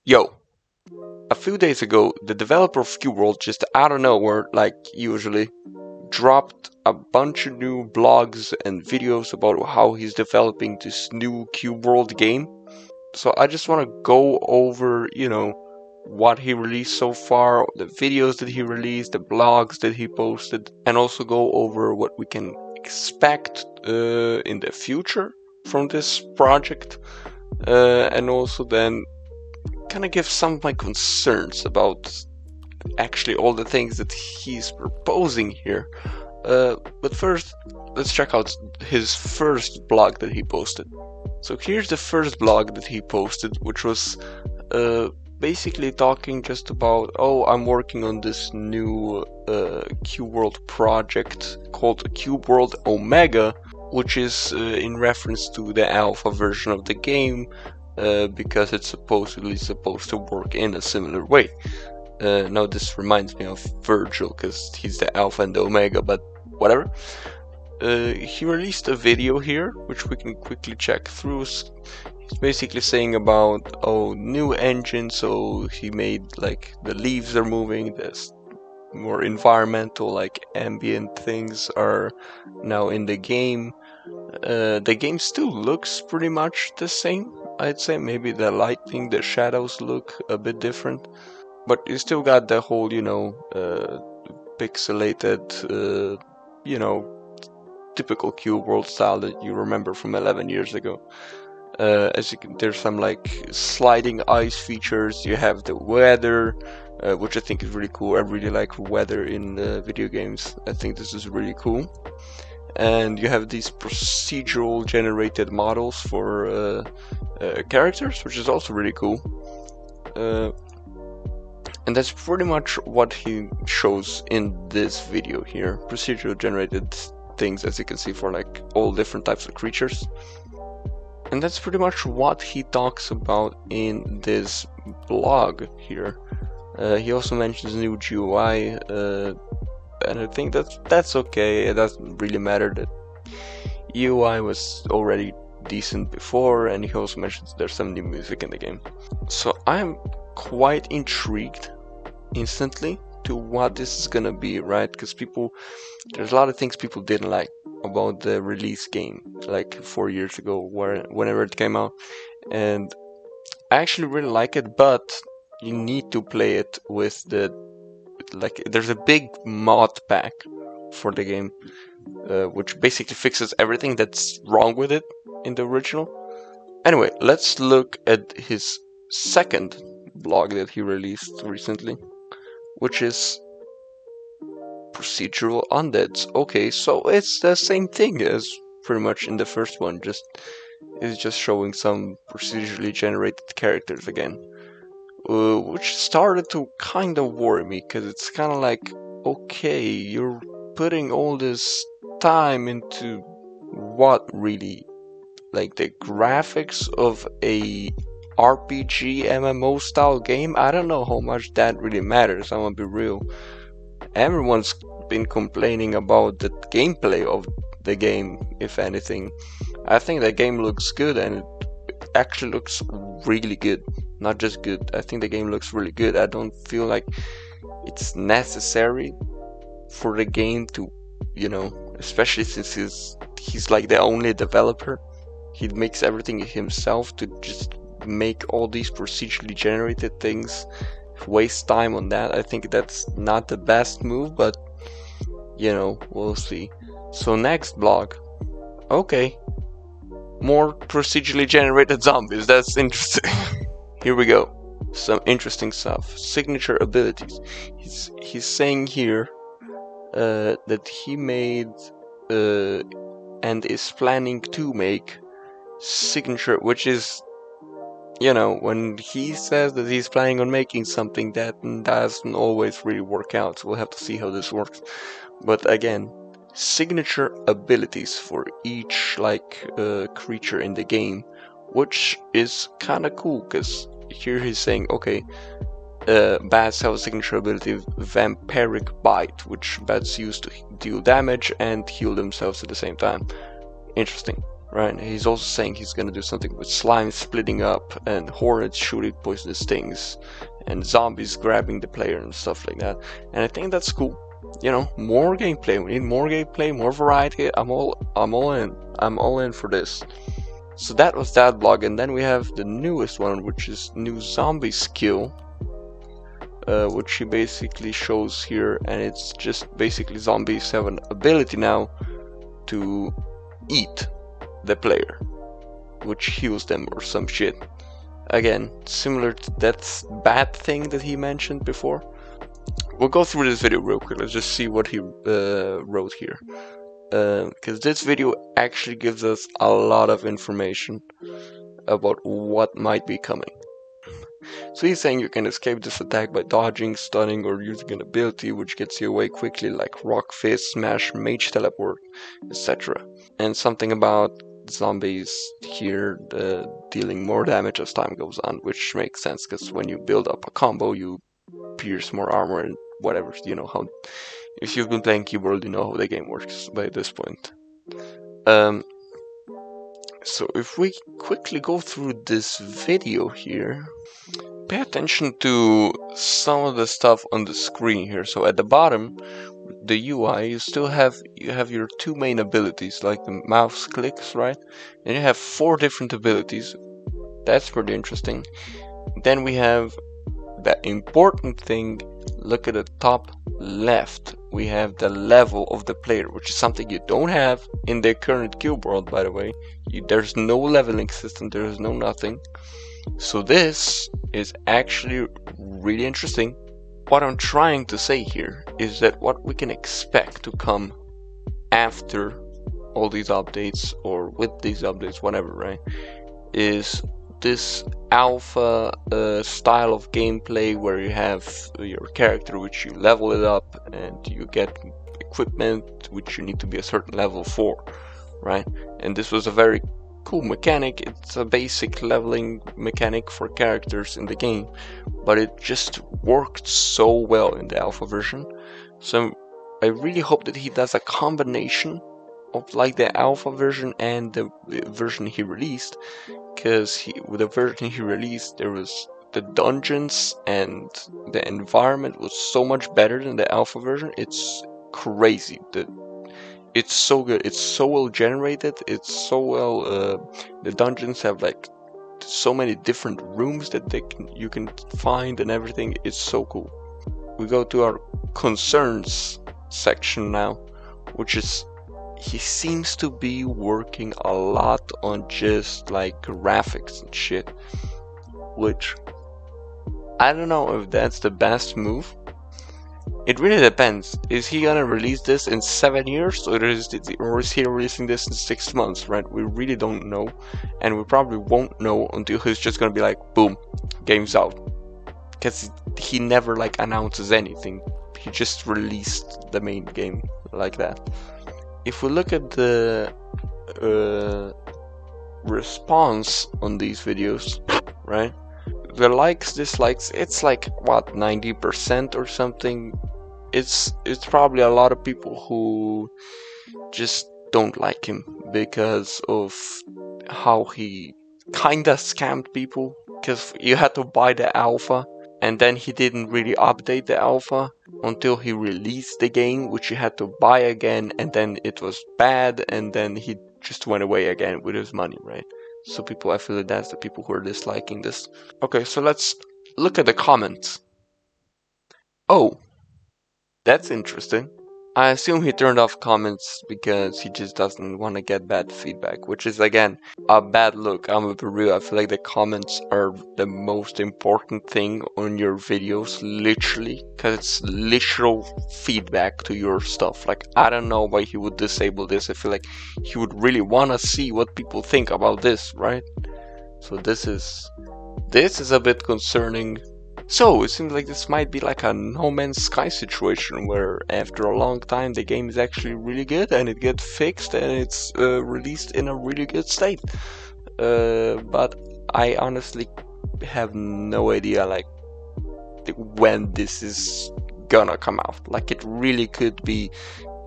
Yo, a few days ago, the developer of Cube World just out of nowhere, like usually, dropped a bunch of new blogs and videos about how he's developing this new Cube World game. So I just want to go over, what he released so far, the videos that he released, the blogs that he posted, and also go over what we can expect in the future from this project, and also then kind of give some of my concerns about actually all the things that he's proposing here. But first, let's check out his first blog that he posted. So here's the first blog that he posted, which was basically talking just about, oh, I'm working on this new Cube World project called Cube World Omega, which is in reference to the alpha version of the game, because it's supposedly supposed to work in a similar way. Now this reminds me of Virgil, because he's the alpha and the omega, but whatever. He released a video here, which we can quickly check through. He's basically saying about, oh, new engine, so he made, like, the leaves are moving, there's more environmental, like, ambient things are now in the game. The game still looks pretty much the same, I'd say. Maybe the lighting, the shadows look a bit different, but you still got the whole, pixelated, typical Cube World style that you remember from 11 years ago. There's some like sliding ice features. You have the weather, which I think is really cool. I really like weather in video games. I think this is really cool. And you have these procedural generated models for characters, which is also really cool. And that's pretty much what he shows in this video here. Procedural generated things, as you can see, for like all different types of creatures. And that's pretty much what he talks about in this blog here. He also mentions new GUI, and I think that's okay. It doesn't really matter. That UI was already decent before, and he also mentions there's some new music in the game. So I'm quite intrigued instantly to what this is gonna be, right? Because there's a lot of things people didn't like about the release game, like 4 years ago, whenever it came out, and I actually really like it, but you need to play it with there's a big mod pack for the game, which basically fixes everything that's wrong with it in the original. Anyway, let's look at his second blog that he released recently, which is Procedural Undeads. Okay, so it's the same thing as pretty much in the first one, it's just showing some procedurally generated characters again, which started to kind of worry me, because it's kind of like, okay, you're putting all this time into what really? Like the graphics of a RPG MMO style game? I don't know how much that really matters, I'm gonna be real. Everyone's been complaining about the gameplay of the game, if anything. I think the game looks good, and it actually looks really good. Not just good, I think the game looks really good. I don't feel like it's necessary for the game to, especially since he's like the only developer. He makes everything himself, to just make all these procedurally generated things, waste time on that. I think that's not the best move, but we'll see. So next blog. Okay, more procedurally generated zombies. That's interesting. Here we go. Some interesting stuff. Signature abilities. He's saying here that he made and is planning to make signature, which is, when he says that he's planning on making something, that doesn't always really work out, so we'll have to see how this works. But again, signature abilities for each creature in the game, which is kind of cool, because here he's saying, okay, bats have a signature ability, Vampiric Bite, which bats use to deal damage and heal themselves at the same time. Interesting. right? He's also saying he's gonna do something with slime splitting up and hornets shooting poisonous things and zombies grabbing the player and stuff like that. And I think that's cool. You know, more gameplay. We need more gameplay, more variety. I'm all in. I'm all in for this. So that was that blog, and then we have the newest one, which is new zombie skill, which he basically shows here, and it's just basically zombies have an ability now to eat the player, which heals them or some shit. Again, similar to that bat thing that he mentioned before. We'll go through this video real quick. Let's just see what he wrote here. Because this video actually gives us a lot of information about what might be coming. So he's saying you can escape this attack by dodging, stunning, or using an ability which gets you away quickly, like Rock Fist, Smash, Mage Teleport, etc. And something about zombies here dealing more damage as time goes on, which makes sense because when you build up a combo, you pierce more armor and whatever. You know how. If you've been playing Keyboard, you know how the game works by this point. So if we quickly go through this video here, pay attention to some of the stuff on the screen here. So at the bottom, the UI, you still have your two main abilities, like the mouse clicks, right? And you have 4 different abilities. That's pretty interesting. Then we have that important thing. Look at the top left. We have the level of the player, which is something you don't have in the current Cube World, by the way. There's no leveling system, there's no nothing. So this is actually really interesting. What I'm trying to say here is that what we can expect to come after all these updates, or with these updates, whatever, right, is this alpha style of gameplay where you have your character, which you level it up, and you get equipment which you need to be a certain level for, right? And this was a very cool mechanic. It's a basic leveling mechanic for characters in the game, but it just worked so well in the alpha version. So I really hope that he does a combination of like the alpha version and the version he released, because with the version he released, there was the dungeons and the environment was so much better than the alpha version. It's crazy. It's so good. It's so well generated. It's so well. The dungeons have like so many different rooms that you can find and everything. It's so cool. We go to our concerns section now, which is he seems to be working a lot on just like graphics and shit, which I don't know if that's the best move. It really depends. Is he gonna release this in 7 years, or is he releasing this in 6 months, right? We really don't know, and we probably won't know until he's just gonna be like, boom, game's out. Because he never like announces anything. He just released the main game like that. If we look at the response on these videos, right? The likes, dislikes, it's like what, 90% or something. It's probably a lot of people who just don't like him because of how he kinda scammed people, because you had to buy the alpha and then he didn't really update the alpha until he released the game, which you had to buy again, and then it was bad, and then he just went away again with his money, right? So people, I feel like that's the people who are disliking this. Okay, so let's look at the comments. Oh, that's interesting. I assume he turned off comments because he just doesn't want to get bad feedback, which is again a bad look. I'm gonna be real. I feel like the comments are the most important thing on your videos, literally, because it's literal feedback to your stuff. Like, I don't know why he would disable this. I feel like he would really want to see what people think about this, right? So this is a bit concerning. So it seems like this might be like a No Man's Sky situation, where after a long time the game is actually really good and it gets fixed and it's released in a really good state. But I honestly have no idea like when this is gonna come out. Like, it really could be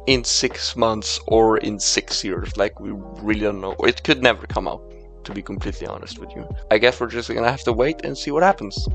in 6 months or in 6 years. Like, we really don't know. It could never come out, to be completely honest with you. I guess we're just gonna have to wait and see what happens.